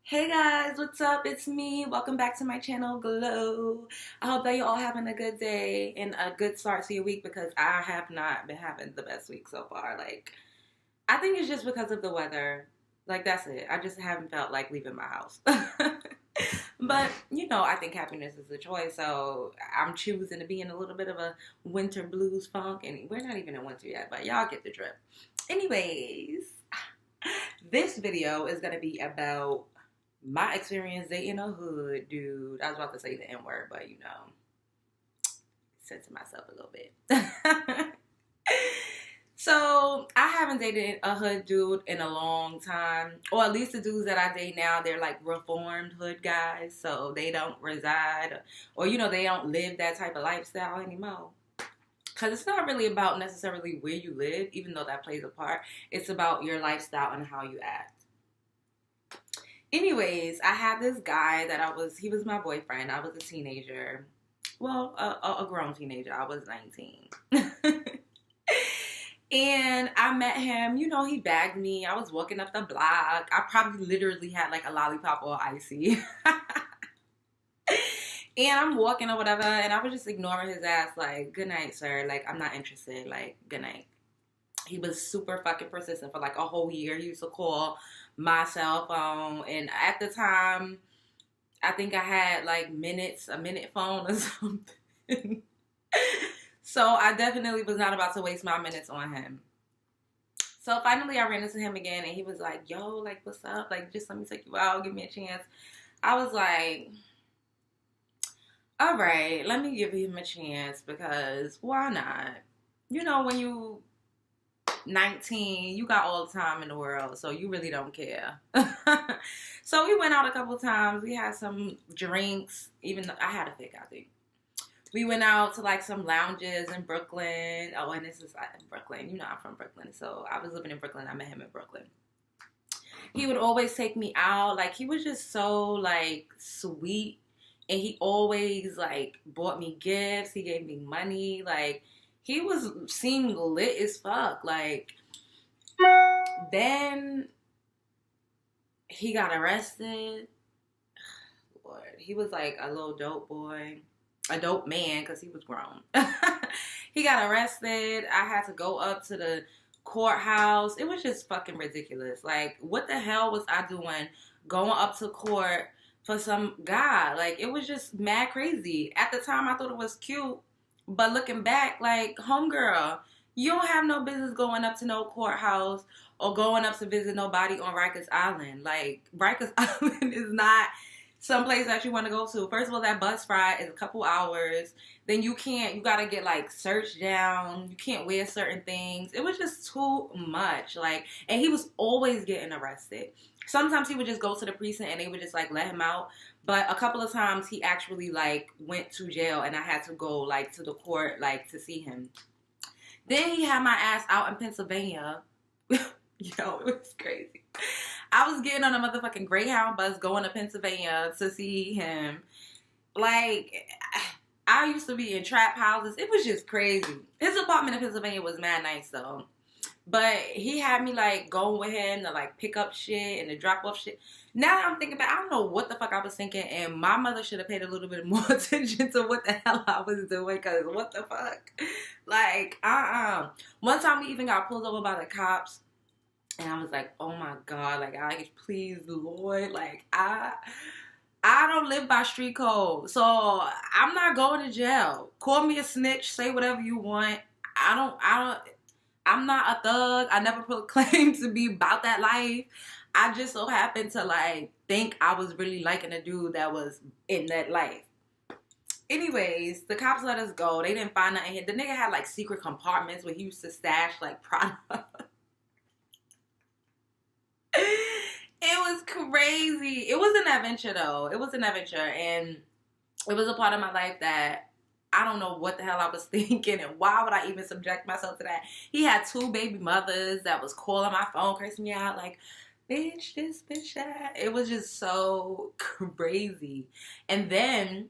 Hey guys, what's up? It's me. Welcome back to my channel, Glow. I hope that you're all having a good day and a good start to your week because I have not been having the best week so far. I think it's just because of the weather. That's it. I just haven't felt like leaving my house. But, I think happiness is a choice, so I'm choosing to be in a little bit of a winter blues funk, and we're not even in winter yet, but y'all get the drift. Anyways, this video is going to be about my experience dating a hood dude. I was about to say the N word, but censor myself a little bit. So I haven't dated a hood dude in a long time, or at least the dudes that I date now, they're like reformed hood guys, so they don't reside, or they don't live that type of lifestyle anymore. Because it's not really about necessarily where you live, even though that plays a part. It's about your lifestyle and how you act. Anyways, I had this guy he was my boyfriend. I was a teenager. Well, a grown teenager. I was 19. And I met him, he bagged me. I was walking up the block. I probably literally had like a lollipop or icy. And I'm walking or whatever, and I was just ignoring his ass, like, good night, sir. Like, I'm not interested. Like, good night. He was super fucking persistent for like a whole year. He used to call my cell phone, and at the time, I think I had like a minute phone or something. So I definitely was not about to waste my minutes on him. So finally I ran into him again, and he was like, yo, like, what's up? Like, just let me take you out, give me a chance. I was like, all right, let me give him a chance, because why not? When you 19, you got all the time in the world, so you really don't care. So we went out a couple times. We had some drinks, even though I had a pick, I think. We went out to like some lounges in Brooklyn. Oh, and this is in Brooklyn. I'm from Brooklyn, so I was living in Brooklyn. I met him in Brooklyn. He would always take me out. Like, he was just so like sweet, and he always like bought me gifts. He gave me money. Like, he seemed lit as fuck. Like, then he got arrested. Lord, he was like a little dope boy. A dope man, because he was grown. He got arrested. I had to go up to the courthouse. It was just fucking ridiculous. Like, what the hell was I doing going up to court for some guy? Like, it was just mad crazy. At the time, I thought it was cute. But looking back, like, homegirl, you don't have no business going up to no courthouse or going up to visit nobody on Rikers Island. Like, Rikers Island is not some place that you want to go to. First of all, that bus ride is a couple hours. Then you gotta get like searched down. You can't wear certain things. It was just too much. Like, and he was always getting arrested. Sometimes he would just go to the precinct and they would just like let him out. But a couple of times he actually like went to jail, and I had to go like to the court like to see him. Then he had my ass out in Pennsylvania. Yo, it was crazy. I was getting on a motherfucking Greyhound bus going to Pennsylvania to see him. Like, I used to be in trap houses. It was just crazy. His apartment in Pennsylvania was mad nice, though. But he had me, like, going with him to, like, pick up shit and to drop off shit. Now that I'm thinking about it, I don't know what the fuck I was thinking. And my mother should have paid a little bit more attention to what the hell I was doing. Because what the fuck? Like, One time we even got pulled over by the cops. And I was like, oh my God, like, please, Lord, like, I don't live by street code, so I'm not going to jail. Call me a snitch, say whatever you want. I'm not a thug. I never proclaimed to be about that life. I just so happened to, like, think I was really liking a dude that was in that life. Anyways, the cops let us go. They didn't find nothing. The nigga had, like, secret compartments where he used to stash, like, products. It was crazy. It was an adventure, though. It was an adventure, and it was a part of my life that I don't know what the hell I was thinking, and why would I even subject myself to that? He had 2 baby mothers that was calling my phone, cursing me out, like, bitch this, bitch that. It was just so crazy. And then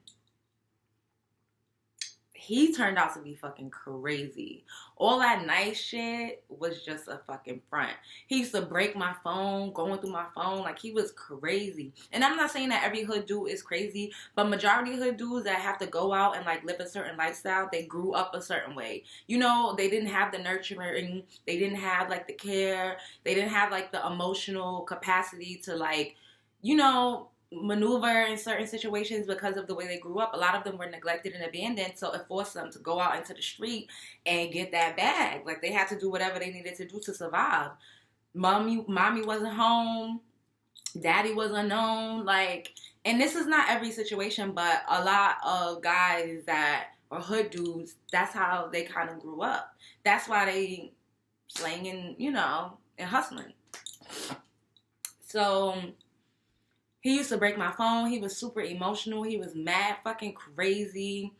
he turned out to be fucking crazy. All that nice shit was just a fucking front. He used to break my phone, going through my phone. Like, he was crazy. And I'm not saying that every hood dude is crazy, but majority of hood dudes that have to go out and, like, live a certain lifestyle, they grew up a certain way. You know, they didn't have the nurturing. They didn't have, like, the care. They didn't have, like, the emotional capacity to, like, you know, maneuver in certain situations because of the way they grew up. A lot of them were neglected and abandoned, so it forced them to go out into the street and get that bag. Like, they had to do whatever they needed to do to survive. Mommy wasn't home. Daddy was unknown. Like, and this is not every situation, but a lot of guys that are hood dudes, that's how they kind of grew up. That's why they slanging, you know, and hustling. So he used to break my phone. He was super emotional. He was mad fucking crazy.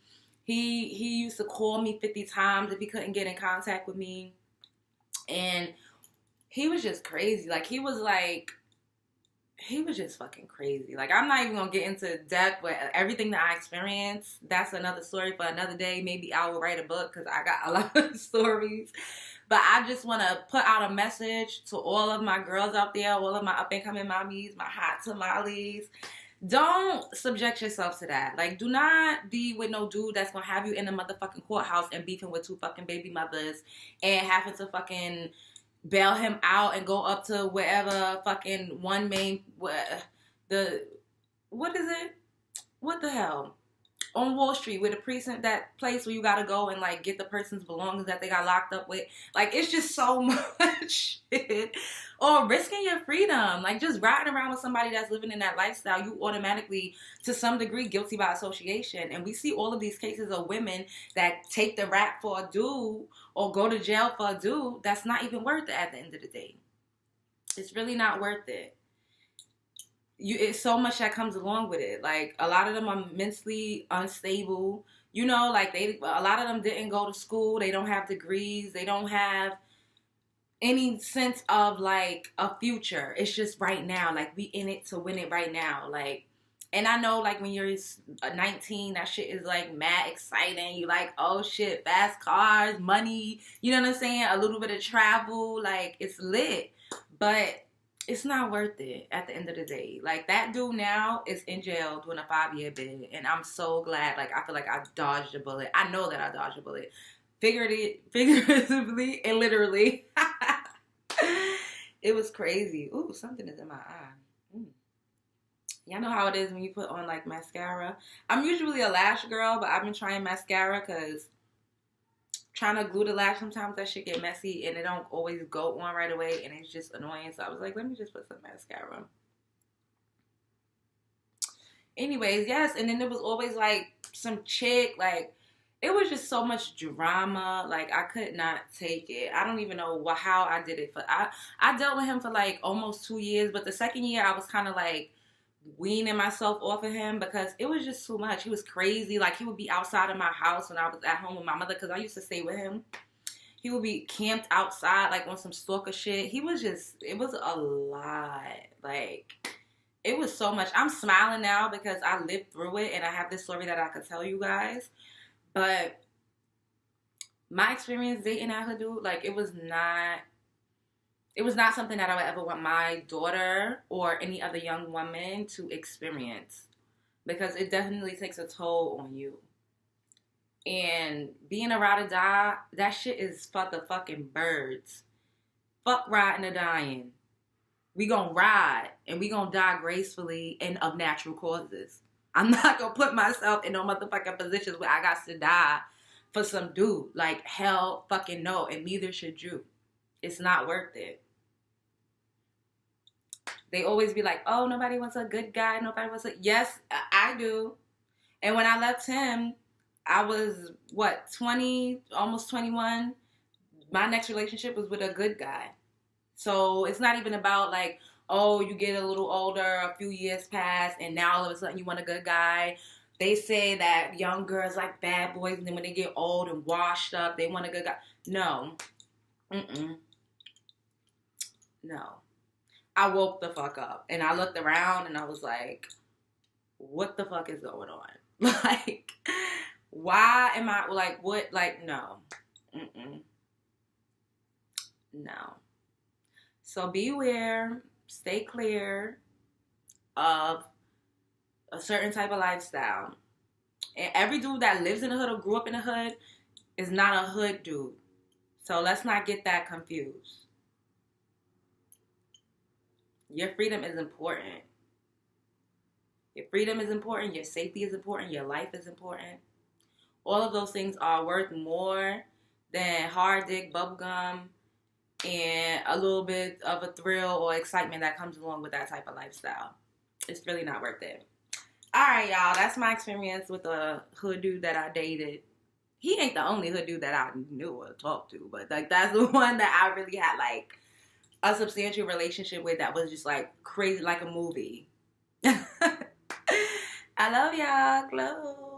He used to call me 50 times if he couldn't get in contact with me. And he was just crazy. Like, he was just fucking crazy. Like, I'm not even going to get into depth with everything that I experienced. That's another story for another day. Maybe I will write a book because I got a lot of stories. But I just want to put out a message to all of my girls out there, all of my up-and-coming mommies, my hot tamales. Don't subject yourself to that. Like, do not be with no dude that's going to have you in the motherfucking courthouse and beefing with 2 fucking baby mothers and having to fucking bail him out and go up to wherever fucking one main, what is it? What the hell? On Wall Street, with a precinct, that place where you gotta go and, like, get the person's belongings that they got locked up with. Like, it's just so much shit. Or risking your freedom. Like, just riding around with somebody that's living in that lifestyle, you automatically, to some degree, guilty by association. And we see all of these cases of women that take the rap for a dude or go to jail for a dude that's not even worth it at the end of the day. It's really not worth it. It's so much that comes along with it. Like, a lot of them are mentally unstable. You know, like, a lot of them didn't go to school. They don't have degrees. They don't have any sense of, like, a future. It's just right now. Like, we in it to win it right now. Like, and I know, like, when you're 19, that shit is, like, mad exciting. You like, oh, shit, fast cars, money. You know what I'm saying? A little bit of travel. Like, it's lit. But it's not worth it at the end of the day. Like, that dude now is in jail doing a 5-year bid. And I'm so glad. Like, I feel like I dodged a bullet. I know that I dodged a bullet. Figuratively and literally. It was crazy. Ooh, something is in my eye. Y'all know how it is when you put on, like, mascara. I'm usually a lash girl, but I've been trying mascara because trying to glue the lash, sometimes that shit get messy and it don't always go on right away and it's just annoying. So I was like, let me just put some mascara. Anyways, yes, and then there was always, like, some chick, like, it was just so much drama. Like, I could not take it. I don't even know how I did it. I dealt with him for, like, almost 2 years, but the second year I was kind of, like, weaning myself off of him because it was just too much. He was crazy. Like, he would be outside of my house when I was at home with my mother because I used to stay with him. He would be camped outside, like, on some stalker shit. It was a lot. Like, it was so much. I'm smiling now because I lived through it and I have this story that I could tell you guys. But my experience dating that hood dude, like, it was not something that I would ever want my daughter or any other young woman to experience because it definitely takes a toll on you. And being a ride or die, that shit is for the fucking birds. Fuck riding or dying. We gonna ride and we gonna die gracefully and of natural causes. I'm not gonna put myself in no motherfucking positions where I got to die for some dude. Like, hell fucking no, and neither should you. It's not worth it. They always be like, oh, nobody wants a good guy. Nobody wants a... Yes, I do. And when I left him, I was, 20, almost 21. My next relationship was with a good guy. So it's not even about, like, oh, you get a little older, a few years pass, and now all of a sudden you want a good guy. They say that young girls like bad boys, and then when they get old and washed up, they want a good guy. No. No. I woke the fuck up, and I looked around, and I was like, what the fuck is going on? Like, Why am I like what? Like no, mm-mm, no. So beware, stay clear of a certain type of lifestyle. And every dude that lives in the hood or grew up in the hood is not a hood dude. So let's not get that confused. Your freedom is important. Your freedom is important. Your safety is important. Your life is important. All of those things are worth more than hard dick, bubblegum, and a little bit of a thrill or excitement that comes along with that type of lifestyle. It's really not worth it. All right, y'all. That's my experience with a hood dude that I dated. He ain't the only hood dude that I knew or talked to, but like that's the one that I really had like a substantial relationship with that was just like crazy, like a movie. I love y'all. Close.